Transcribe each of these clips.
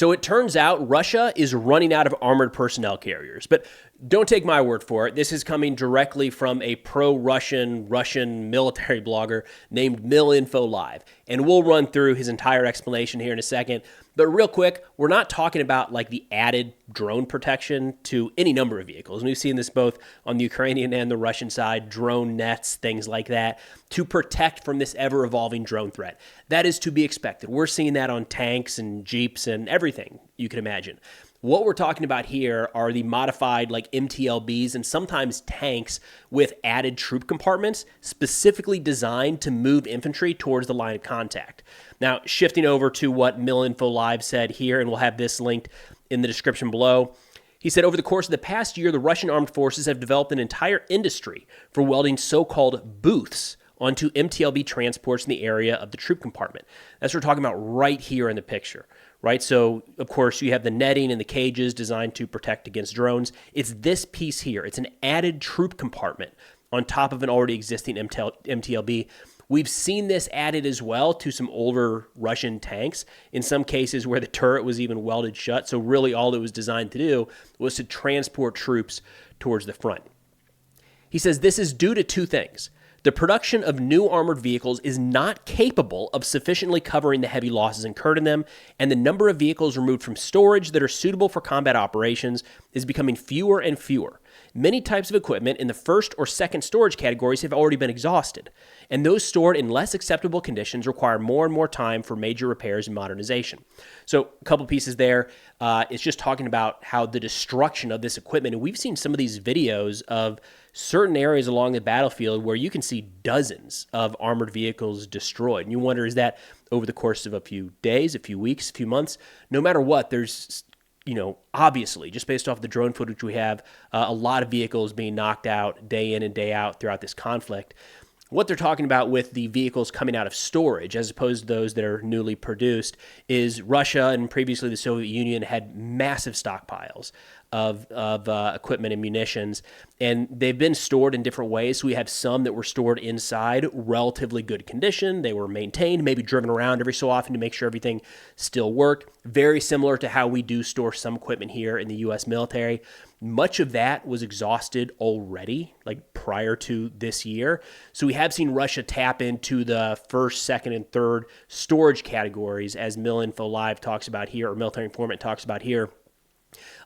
So it turns out Russia is running out of armored personnel carriers. But don't take my word for it. This is coming directly from a pro-Russian military blogger named MilInfoLive. And we'll run through his entire explanation here in a second. But real quick, we're not talking about like the added drone protection to any number of vehicles. And we've seen this both on the Ukrainian and the Russian side, drone nets, things like that, to protect from this ever-evolving drone threat. That is to be expected. We're seeing that on tanks and Jeeps and everything you can imagine. What we're talking about here are the modified like MTLBs and sometimes tanks with added troop compartments specifically designed to move infantry towards the line of contact. Now, shifting over to what MilInfoLive said here, and we'll have this linked in the description below. He said, over the course of the past year, the Russian armed forces have developed an entire industry for welding so-called booths onto MTLB transports in the area of the troop compartment. That's what we're talking about right here in the picture. Right? So, of course, you have the netting and the cages designed to protect against drones. It's this piece here. It's an added troop compartment on top of an already existing MTLB. We've seen this added as well to some older Russian tanks, in some cases where the turret was even welded shut. So really all it was designed to do was to transport troops towards the front. He says this is due to two things. The production of new armored vehicles is not capable of sufficiently covering the heavy losses incurred in them, and the number of vehicles removed from storage that are suitable for combat operations is becoming fewer and fewer. Many types of equipment in the first or second storage categories have already been exhausted, and those stored in less acceptable conditions require more and more time for major repairs and modernization. So a couple pieces there. It's just talking about how the destruction of this equipment, and we've seen some of these videos of certain areas along the battlefield where you can see dozens of armored vehicles destroyed. And you wonder, is that over the course of a few days, a few weeks, a few months? No matter what, there's, obviously, just based off the drone footage we have, a lot of vehicles being knocked out day in and day out throughout this conflict. What they're talking about with the vehicles coming out of storage, as opposed to those that are newly produced, is Russia and previously the Soviet Union had massive stockpiles of equipment and munitions, and they've been stored in different ways. So we have some that were stored inside relatively good condition. They were maintained, maybe driven around every so often to make sure everything still worked. Very similar to how we do store some equipment here in the U.S. military. Much of that was exhausted already, like prior to this year. So we have seen Russia tap into the first, second, and third storage categories, as MilInfoLive talks about here, or Military Informant talks about here.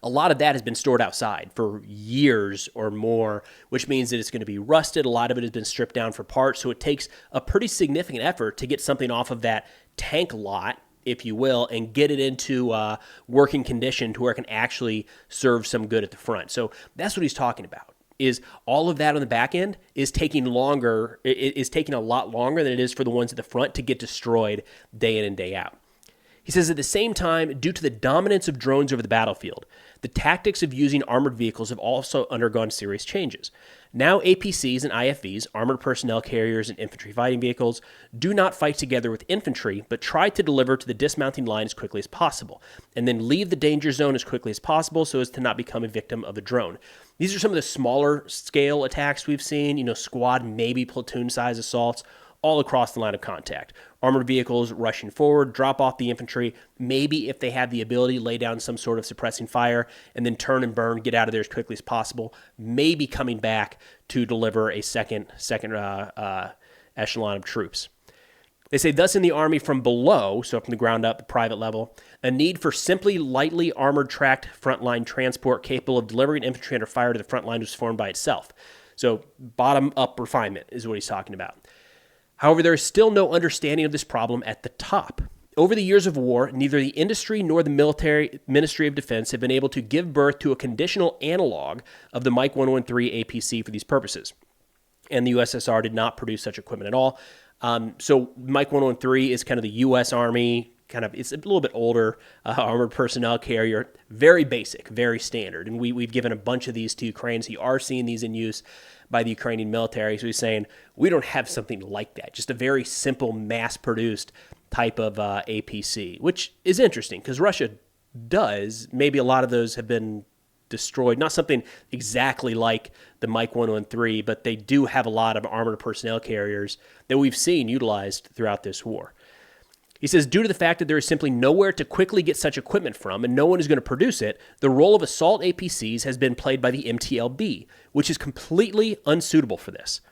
A lot of that has been stored outside for years or more, which means that it's going to be rusted. A lot of it has been stripped down for parts. So it takes a pretty significant effort to get something off of that tank lot, if you will, and get it into working condition to where it can actually serve some good at the front. So that's what he's talking about, is all of that on the back end is taking longer. It is taking a lot longer than it is for the ones at the front to get destroyed day in and day out. He says at the same time, due to the dominance of drones over the battlefield, the tactics of using armored vehicles have also undergone serious changes. Now APCs and IFVs, armored personnel carriers and infantry fighting vehicles, do not fight together with infantry, but try to deliver to the dismounting line as quickly as possible, and then leave the danger zone as quickly as possible so as to not become a victim of a drone. These are some of the smaller scale attacks we've seen, squad, maybe platoon size assaults, all across the line of contact. Armored vehicles rushing forward, drop off the infantry, maybe if they have the ability, lay down some sort of suppressing fire, and then turn and burn, get out of there as quickly as possible, maybe coming back to deliver a second echelon of troops. They say, thus in the Army from below, so from the ground up, the private level, a need for simply lightly armored tracked frontline transport capable of delivering infantry under fire to the front line was formed by itself. So bottom-up refinement is what he's talking about. However, there is still no understanding of this problem at the top. Over the years of war, neither the industry nor the military Ministry of Defense have been able to give birth to a conditional analog of the Mike 113 APC for these purposes. And the USSR did not produce such equipment at all. So Mike 113 is kind of the U.S. Army, it's a little bit older armored personnel carrier, very basic, very standard. And we've given a bunch of these to Ukraine, so you are seeing these in use by the Ukrainian military. So he's saying, we don't have something like that, just a very simple mass-produced type of APC, which is interesting because Russia does. Maybe a lot of those have been destroyed, not something exactly like the Mike 113, but they do have a lot of armored personnel carriers that we've seen utilized throughout this war. He says, due to the fact that there is simply nowhere to quickly get such equipment from and no one is going to produce it, the role of assault APCs has been played by the MTLB, which is completely unsuitable for this.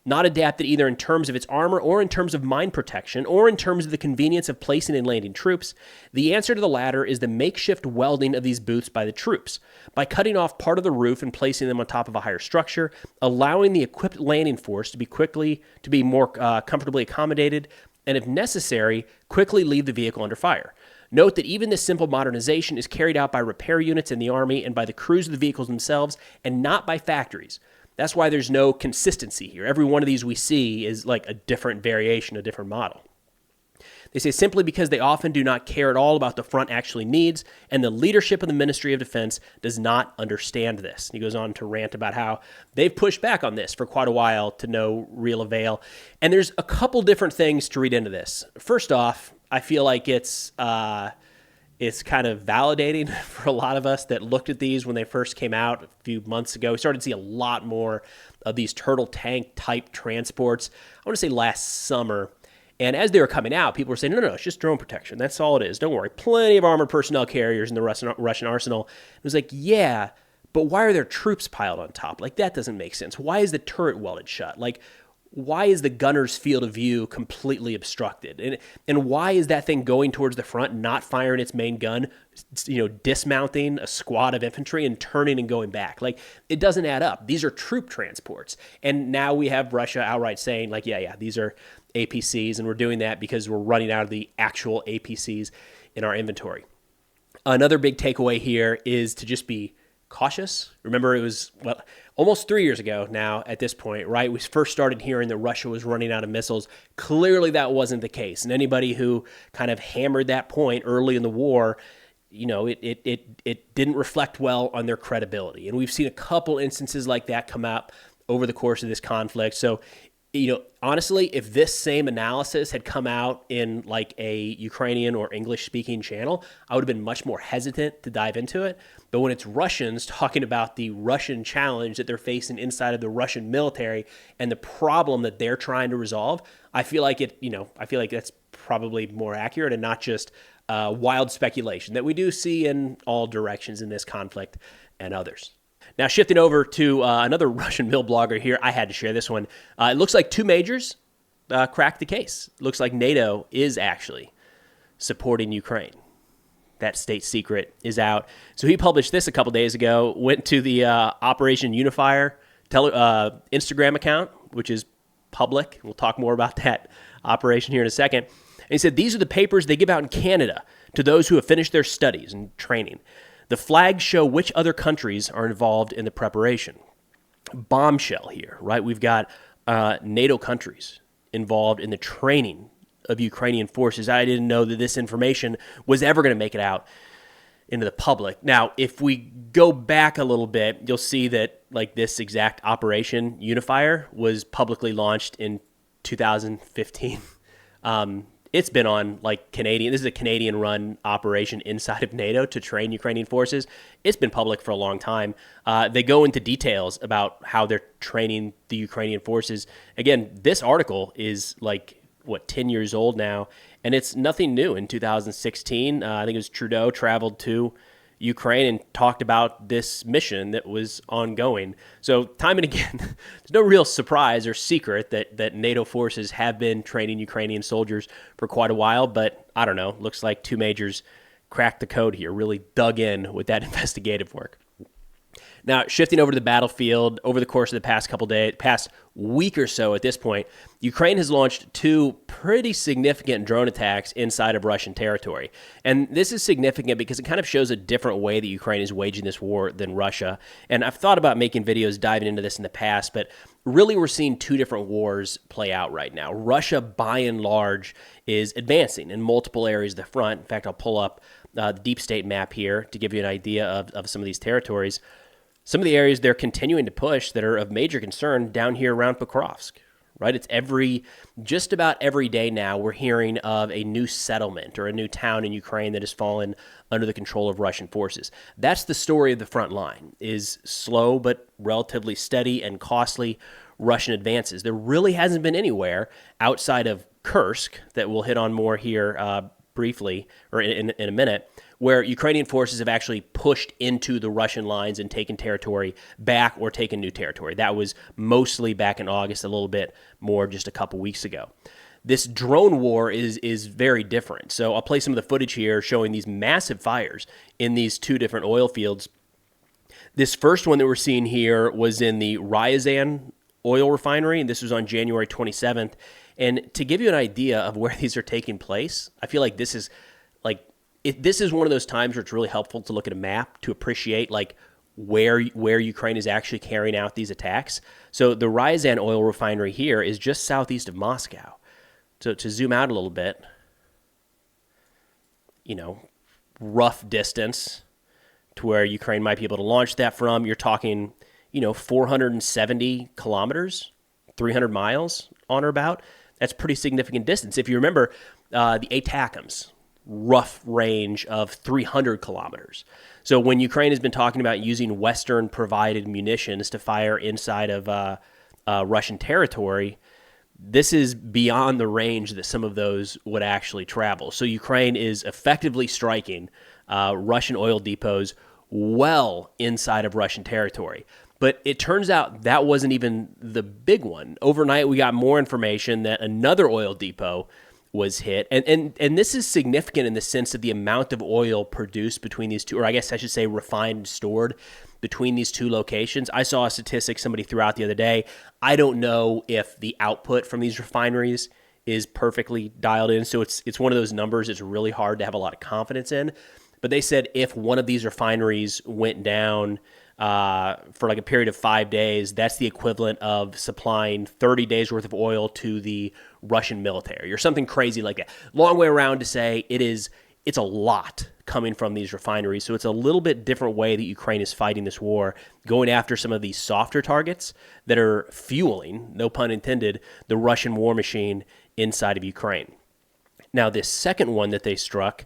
Not adapted either in terms of its armor or in terms of mine protection or in terms of the convenience of placing and landing troops. The answer to the latter is the makeshift welding of these booths by the troops. By cutting off part of the roof and placing them on top of a higher structure, allowing the equipped landing force to be more comfortably accommodated, and if necessary, quickly leave the vehicle under fire. Note that even this simple modernization is carried out by repair units in the Army and by the crews of the vehicles themselves and not by factories. That's why there's no consistency here. Every one of these we see is like a different variation, a different model. They say simply because they often do not care at all about the front actually needs, and the leadership of the Ministry of Defense does not understand this. He goes on to rant about how they've pushed back on this for quite a while to no real avail. And there's a couple different things to read into this. First off, I feel like it's kind of validating for a lot of us that looked at these when they first came out a few months ago. We started to see a lot more of these turtle tank type transports. I want to say last summer. And as they were coming out, people were saying, no, it's just drone protection. That's all it is. Don't worry. Plenty of armored personnel carriers in the Russian arsenal. It was like, yeah, but why are there troops piled on top? Like, that doesn't make sense. Why is the turret welded shut? Like, why is the gunner's field of view completely obstructed? And why is that thing going towards the front, not firing its main gun, dismounting a squad of infantry and turning and going back? Like, it doesn't add up. These are troop transports. And now we have Russia outright saying, like, yeah, these are APCs, and we're doing that because we're running out of the actual APCs in our inventory. Another big takeaway here is to just be cautious. Remember, it was, almost 3 years ago now at this point, right? We first started hearing that Russia was running out of missiles. Clearly that wasn't the case. And anybody who kind of hammered that point early in the war, it didn't reflect well on their credibility. And we've seen a couple instances like that come up over the course of this conflict. So, honestly, if this same analysis had come out in like a Ukrainian or English speaking channel, I would have been much more hesitant to dive into it. But when it's Russians talking about the Russian challenge that they're facing inside of the Russian military and the problem that they're trying to resolve, I feel like that's probably more accurate and not just wild speculation that we do see in all directions in this conflict and others. Now, shifting over to another Russian mil blogger here, I had to share this one. It looks like two majors cracked the case. It looks like NATO is actually supporting Ukraine. That state secret is out. So he published this a couple days ago, went to the Operation Unifier Instagram account, which is public. We'll talk more about that operation here in a second. And he said, these are the papers they give out in Canada to those who have finished their studies and training. The flags show which other countries are involved in the preparation. Bombshell here, right? We've got NATO countries involved in the training of Ukrainian forces. I didn't know that this information was ever going to make it out into the public. Now, if we go back a little bit, you'll see that like this exact Operation Unifier was publicly launched in 2015. It's been on like Canadian. This is a Canadian-run operation inside of NATO to train Ukrainian forces. It's been public for a long time. They go into details about how they're training the Ukrainian forces. Again, this article is 10 years old now, and it's nothing new. In 2016, I think it was Trudeau traveled to Ukraine and talked about this mission that was ongoing. So time and again, there's no real surprise or secret that NATO forces have been training Ukrainian soldiers for quite a while, but I don't know, looks like two majors cracked the code here, really dug in with that investigative work. Now, shifting over to the battlefield, over the course of the past week or so at this point, Ukraine has launched two pretty significant drone attacks inside of Russian territory. And this is significant because it kind of shows a different way that Ukraine is waging this war than Russia. And I've thought about making videos diving into this in the past, but really we're seeing two different wars play out right now. Russia, by and large, is advancing in multiple areas of the front. In fact, I'll pull up the deep state map here to give you an idea of some of these territories. Some of the areas they're continuing to push that are of major concern down here around Pokrovsk, right? It's just about every day now we're hearing of a new settlement or a new town in Ukraine that has fallen under the control of Russian forces. That's the story of the front line, is slow but relatively steady and costly Russian advances. There really hasn't been anywhere outside of Kursk that we'll hit on more here briefly, or in a minute, where Ukrainian forces have actually pushed into the Russian lines and taken territory back or taken new territory. That was mostly back in August, a little bit more just a couple weeks ago. This drone war is very different. So I'll play some of the footage here showing these massive fires in these two different oil fields. This first one that we're seeing here was in the Ryazan oil refinery, and this was on January 27th. And to give you an idea of where these are taking place, I feel like this is one of those times where it's really helpful to look at a map to appreciate where Ukraine is actually carrying out these attacks. So the Ryazan oil refinery here is just southeast of Moscow. So to zoom out a little bit, rough distance to where Ukraine might be able to launch that from, you're talking, 470 kilometers, 300 miles on or about. That's pretty significant distance. If you remember, the Atacms, rough range of 300 kilometers. So when Ukraine has been talking about using Western-provided munitions to fire inside of Russian territory, this is beyond the range that some of those would actually travel. So Ukraine is effectively striking Russian oil depots well inside of Russian territory. But it turns out that wasn't even the big one. Overnight, we got more information that another oil depot was hit. And this is significant in the sense of the amount of oil produced between these two, or I guess I should say refined and stored between these two locations. I saw a statistic somebody threw out the other day. I don't know if the output from these refineries is perfectly dialed in. So it's one of those numbers it's really hard to have a lot of confidence in. But they said if one of these refineries went down for a period of 5 days, that's the equivalent of supplying 30 days worth of oil to the Russian military or something crazy like that. Long way around to say it's a lot coming from these refineries. So it's a little bit different way that Ukraine is fighting this war, going after some of these softer targets that are fueling, no pun intended, the Russian war machine inside of Ukraine. Now, this second one that they struck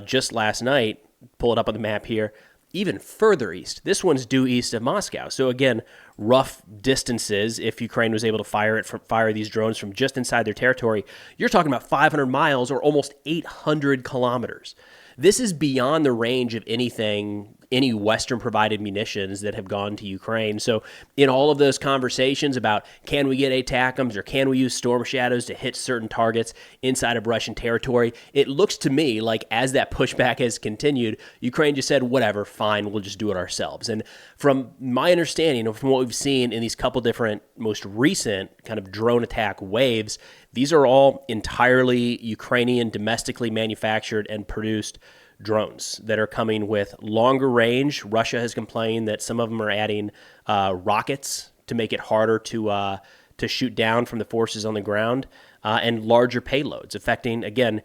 just last night, pull it up on the map here, even further east. This one's due east of Moscow. So again, rough distances. If Ukraine was able to fire these drones from just inside their territory, you're talking about 500 miles or almost 800 kilometers. This is beyond the range of any Western-provided munitions that have gone to Ukraine. So in all of those conversations about can we get ATACMS or can we use Storm Shadows to hit certain targets inside of Russian territory, it looks to me like as that pushback has continued, Ukraine just said, whatever, fine, we'll just do it ourselves. And from my understanding and from what we've seen in these couple different most recent kind of drone attack waves, these are all entirely Ukrainian, domestically manufactured and produced drones that are coming with longer range. Russia has complained that some of them are adding rockets to make it harder to shoot down from the forces on the ground, and larger payloads, affecting, again,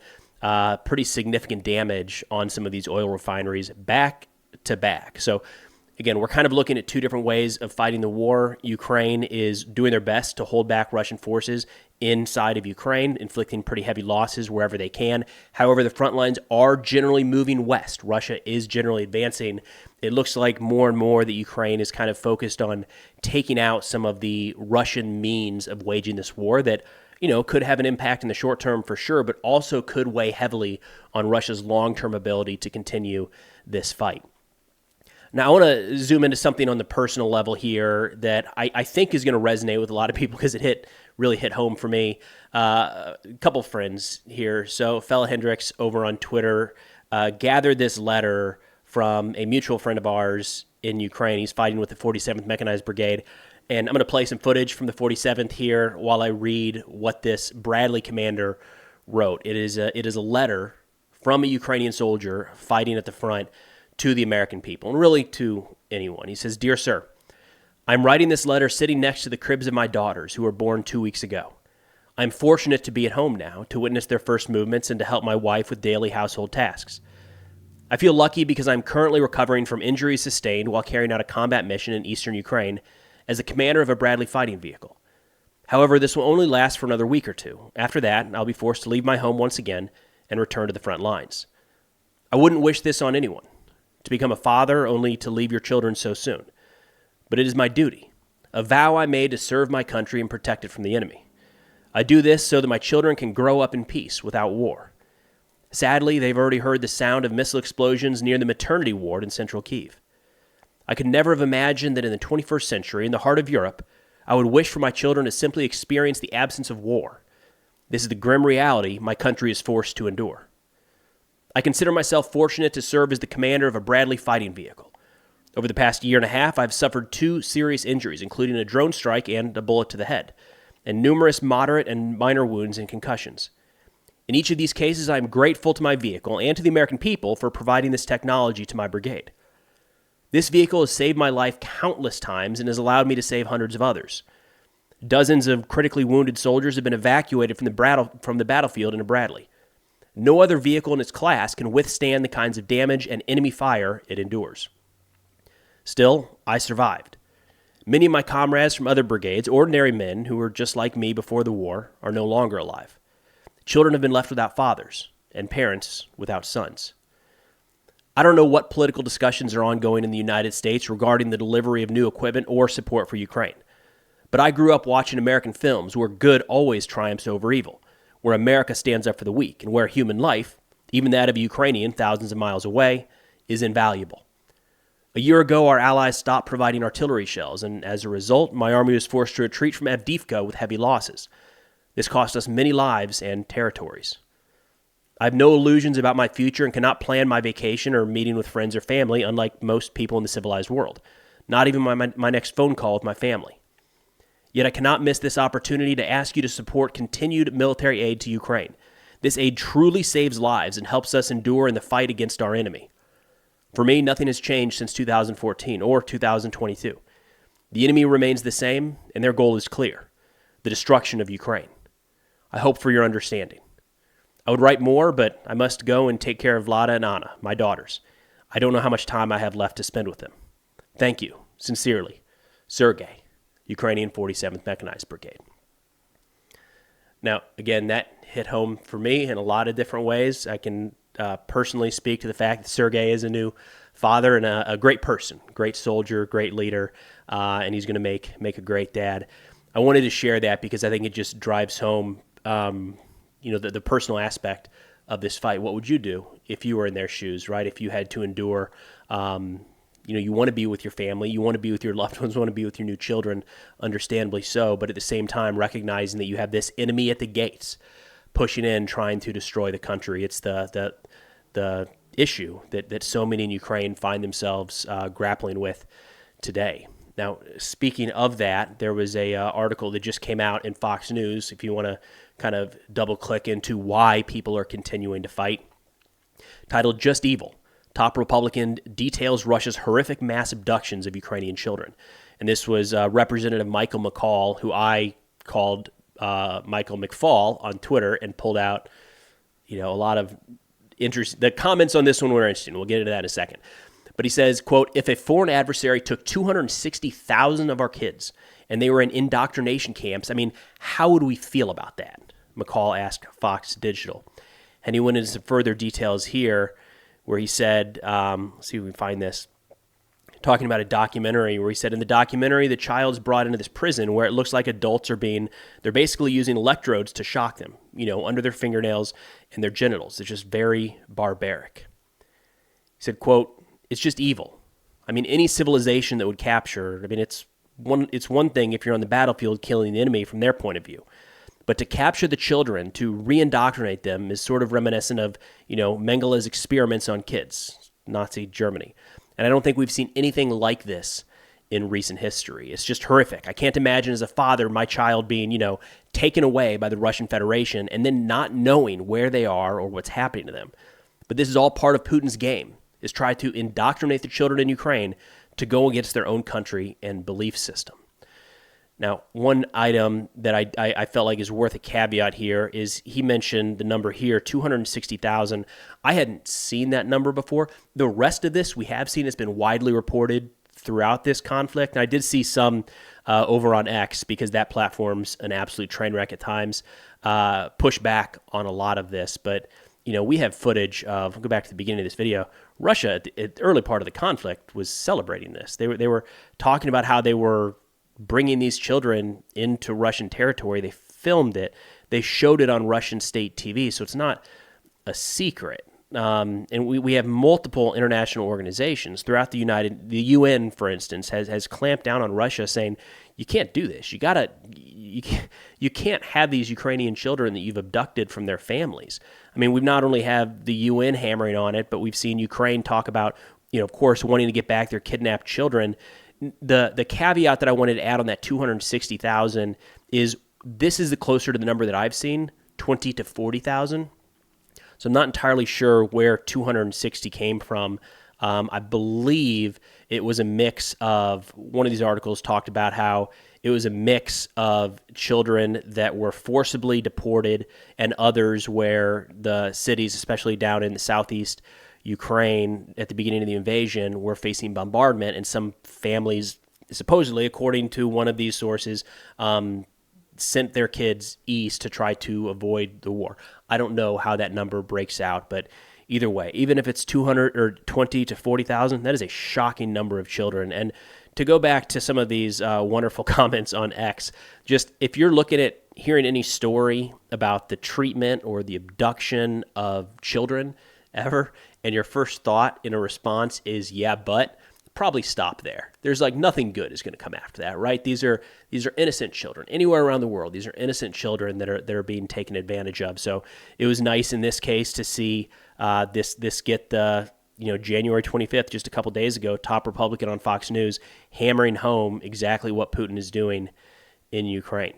pretty significant damage on some of these oil refineries back to back. So again, we're kind of looking at two different ways of fighting the war. Ukraine is doing their best to hold back Russian forces inside of Ukraine, inflicting pretty heavy losses wherever they can. However, the front lines are generally moving west. Russia is generally advancing. It looks like more and more that Ukraine is kind of focused on taking out some of the Russian means of waging this war that, could have an impact in the short term for sure, but also could weigh heavily on Russia's long-term ability to continue this fight. Now, I want to zoom into something on the personal level here that I think is going to resonate with a lot of people because it really hit home for me. A couple friends here. So, Fella Hendricks over on Twitter gathered this letter from a mutual friend of ours in Ukraine. He's fighting with the 47th Mechanized Brigade. And I'm going to play some footage from the 47th here while I read what this Bradley commander wrote. It is a letter from a Ukrainian soldier fighting at the front to the American people, and really to anyone. He says, "Dear sir, I'm writing this letter sitting next to the cribs of my daughters who were born 2 weeks ago. I'm fortunate to be at home now to witness their first movements and to help my wife with daily household tasks. I feel lucky because I'm currently recovering from injuries sustained while carrying out a combat mission in eastern Ukraine as the commander of a Bradley fighting vehicle. However, this will only last for another week or two. After that, I'll be forced to leave my home once again and return to the front lines. I wouldn't wish this on anyone, to become a father only to leave your children so soon. But it is my duty, a vow I made to serve my country and protect it from the enemy. I do this so that my children can grow up in peace without war. Sadly, they've already heard the sound of missile explosions near the maternity ward in central Kyiv. I could never have imagined that in the 21st century, in the heart of Europe, I would wish for my children to simply experience the absence of war. This is the grim reality my country is forced to endure. I consider myself fortunate to serve as the commander of a Bradley fighting vehicle. Over the past year and a half, I've suffered 2 serious injuries, including a drone strike and a bullet to the head, and numerous moderate and minor wounds and concussions. In each of these cases, I am grateful to my vehicle and to the American people for providing this technology to my brigade. This vehicle has saved my life countless times and has allowed me to save hundreds of others. Dozens of critically wounded soldiers have been evacuated from the battlefield in a Bradley. No other vehicle in its class can withstand the kinds of damage and enemy fire it endures. Still, I survived. Many of my comrades from other brigades, ordinary men who were just like me before the war, are no longer alive. Children have been left without fathers, and parents without sons. I don't know what political discussions are ongoing in the United States regarding the delivery of new equipment or support for Ukraine. But I grew up watching American films where good always triumphs over evil, where America stands up for the weak, and where human life, even that of a Ukrainian thousands of miles away, is invaluable. A year ago, our allies stopped providing artillery shells, and as a result, my army was forced to retreat from Avdiivka with heavy losses. This cost us many lives and territories. I have no illusions about my future and cannot plan my vacation or meeting with friends or family, unlike most people in the civilized world, not even my next phone call with my family. Yet I cannot miss this opportunity to ask you to support continued military aid to Ukraine. This aid truly saves lives and helps us endure in the fight against our enemy. For me, nothing has changed since 2014 or 2022. The enemy remains the same, and their goal is clear: the destruction of Ukraine. I hope for your understanding. I would write more, but I must go and take care of Vlada and Anna, my daughters. I don't know how much time I have left to spend with them. Thank you, sincerely, Sergei, Ukrainian 47th Mechanized Brigade. Now, again, that hit home for me in a lot of different ways. I can personally speak to the fact that Sergei is a new father and a great person, great soldier, great leader, and he's going to make a great dad. I wanted to share that because I think it just drives home the personal aspect of this fight. What would you do if you were in their shoes, right? If you had to endure, you want to be with your family, you want to be with your loved ones, you want to be with your new children, understandably so, but at the same time recognizing that you have this enemy at the gates pushing in, trying to destroy the country. It's the issue that so many in Ukraine find themselves grappling with today. Now, speaking of that, there was a article that just came out in Fox News, if you want to kind of double-click into why people are continuing to fight, titled "Just Evil. Top Republican details Russia's horrific mass abductions of Ukrainian children." And this was Representative Michael McCall, who I called Michael McFall on Twitter, and pulled out a lot of interest. The comments on this one were interesting. We'll get into that in a second. But he says, quote, "If a foreign adversary took 260,000 of our kids and they were in indoctrination camps, how would we feel about that?" McCall asked Fox Digital. And he went into some further details here where he said, let's see if we can find this, talking about a documentary where he said, in the documentary, the child's brought into this prison where it looks like adults they're basically using electrodes to shock them, under their fingernails and their genitals. It's just very barbaric. He said, quote, "It's just evil. Any civilization that would capture, it's one thing if you're on the battlefield killing the enemy from their point of view. But to capture the children, to re-indoctrinate them is sort of reminiscent of, Mengele's experiments on kids, Nazi Germany. And I don't think we've seen anything like this in recent history. It's just horrific. I can't imagine as a father my child being, taken away by the Russian Federation and then not knowing where they are or what's happening to them. But this is all part of Putin's game, is try to indoctrinate the children in Ukraine to go against their own country and belief system. Now, one item that I felt like is worth a caveat here is he mentioned the number here, 260,000. I hadn't seen that number before. The rest of this we have seen has been widely reported throughout this conflict. And I did see some over on X, because that platform's an absolute train wreck at times, push back on a lot of this. But, we have footage of, I'll go back to the beginning of this video, Russia at the early part of the conflict was celebrating this. They were talking about how they were bringing these children into Russian territory. They filmed it. They showed it on Russian state TV, so it's not a secret. And we have multiple international organizations throughout the UN, for instance, has clamped down on Russia, saying you can't do this. You can't have these Ukrainian children that you've abducted from their families. I mean, we've not only have the UN hammering on it, but we've seen Ukraine talk about, of course, wanting to get back their kidnapped children. The caveat that I wanted to add on that 260,000 is this is the closer to the number that I've seen, 20 to 40,000. So I'm not entirely sure where 260 came from. I believe it was a mix of, one of these articles talked about how it was a mix of children that were forcibly deported and others where the cities, especially down in the southeast Ukraine at the beginning of the invasion, were facing bombardment, and some families, supposedly, according to one of these sources, sent their kids east to try to avoid the war. I don't know how that number breaks out, but either way, even if it's 200 or 20 to 40,000, that is a shocking number of children. And to go back to some of these wonderful comments on X, just if you're looking at hearing any story about the treatment or the abduction of children ever, and your first thought in a response is, yeah, but, probably stop there. There's nothing good is going to come after that, right? These are innocent children anywhere around the world. These are innocent children that are being taken advantage of. So it was nice in this case to see this get the January 25th, just a couple days ago, top Republican on Fox News hammering home exactly what Putin is doing in Ukraine.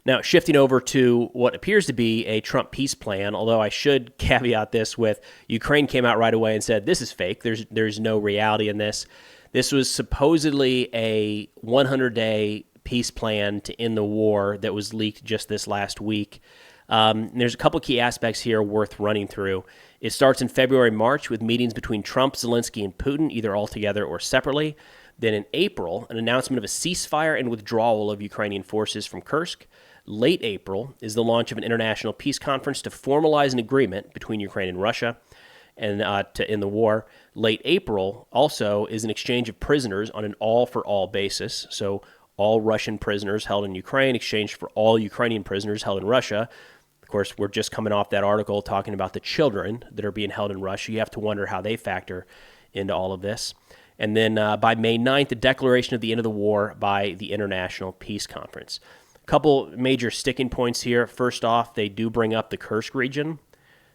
Now, shifting over to what appears to be a Trump peace plan, although I should caveat this with Ukraine came out right away and said, this is fake. There's no reality in this. This was supposedly a 100-day peace plan to end the war that was leaked just this last week. There's a couple key aspects here worth running through. It starts in February, March with meetings between Trump, Zelensky, and Putin, either all together or separately. Then in April, an announcement of a ceasefire and withdrawal of Ukrainian forces from Kursk. Late April is the launch of an international peace conference to formalize an agreement between Ukraine and Russia and to end the war. Late April also is an exchange of prisoners on an all-for-all basis. So all Russian prisoners held in Ukraine exchanged for all Ukrainian prisoners held in Russia. Of course, we're just coming off that article talking about the children that are being held in Russia. You have to wonder how they factor into all of this. And then by May 9th, the declaration of the end of the war by the International Peace Conference. Couple major sticking points here. First off, they do bring up the Kursk region.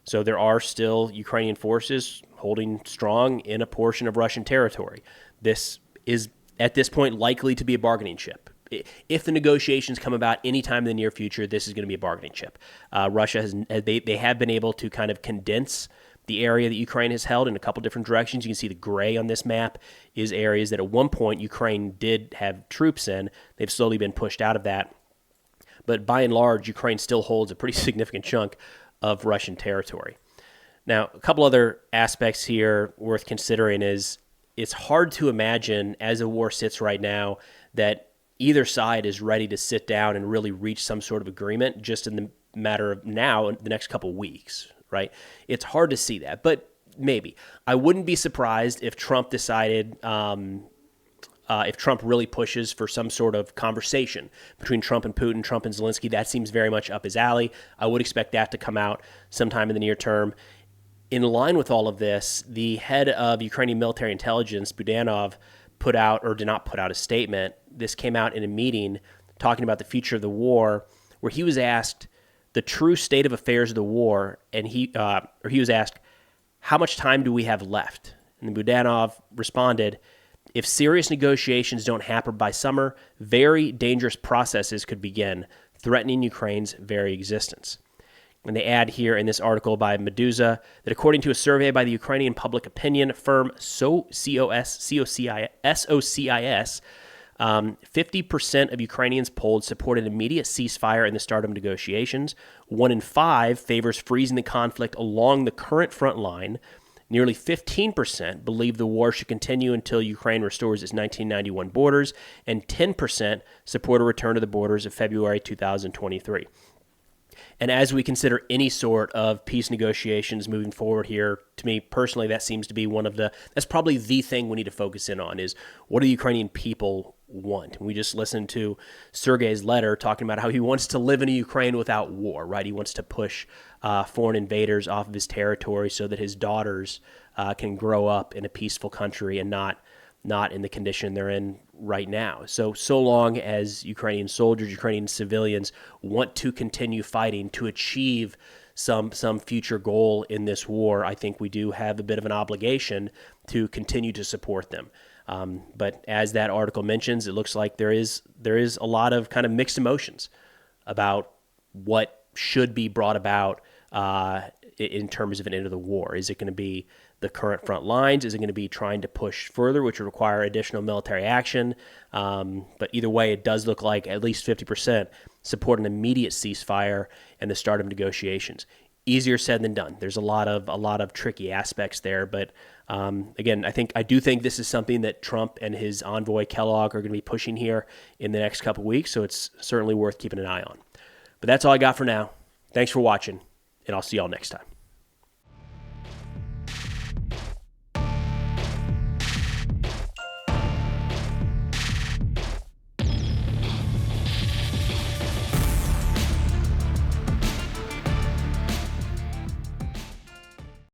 So there are still Ukrainian forces holding strong in a portion of Russian territory. This is, at this point, likely to be a bargaining chip. If the negotiations come about anytime in the near future, this is going to be a bargaining chip. Russia they have been able to kind of condense the area that Ukraine has held in a couple different directions. You can see the gray on this map is areas that at one point Ukraine did have troops in. They've slowly been pushed out of that. But by and large, Ukraine still holds a pretty significant chunk of Russian territory. Now, a couple other aspects here worth considering is it's hard to imagine, as the war sits right now, that either side is ready to sit down and really reach some sort of agreement just in the matter of now, the next couple weeks, right? It's hard to see that, but maybe. I wouldn't be surprised if Trump decided... if Trump really pushes for some sort of conversation between Trump and Putin, Trump and Zelensky, that seems very much up his alley. I would expect that to come out sometime in the near term. In line with all of this, the head of Ukrainian military intelligence, Budanov, did not put out a statement. This came out in a meeting talking about the future of the war, where he was asked the true state of affairs of the war, and he was asked, how much time do we have left? And Budanov responded, if serious negotiations don't happen by summer, very dangerous processes could begin, threatening Ukraine's very existence. And they add here in this article by Medusa that according to a survey by the Ukrainian public opinion firm SOCIS, 50% of Ukrainians polled support an immediate ceasefire and the start of negotiations. 1 in 5 favors freezing the conflict along the current front line. Nearly 15% believe the war should continue until Ukraine restores its 1991 borders, and 10% support a return to the borders of February 2023. And as we consider any sort of peace negotiations moving forward here, to me personally, that seems to be that's probably the thing we need to focus in on is what do the Ukrainian people want. We just listened to Sergei's letter talking about how he wants to live in a Ukraine without war, right? He wants to push foreign invaders off of his territory so that his daughters can grow up in a peaceful country and not in the condition they're in right now. So long as Ukrainian soldiers, Ukrainian civilians want to continue fighting to achieve some future goal in this war, I think we do have a bit of an obligation to continue to support them. But as that article mentions, it looks like there is a lot of kind of mixed emotions about what should be brought about in terms of an end of the war. Is it going to be the current front lines? Is it going to be trying to push further, which would require additional military action? But either way, it does look like at least 50% support an immediate ceasefire and the start of negotiations. Easier said than done. There's a lot of tricky aspects there, but again, I do think this is something that Trump and his envoy Kellogg are going to be pushing here in the next couple of weeks. So it's certainly worth keeping an eye on. But that's all I got for now. Thanks for watching, and I'll see y'all next time.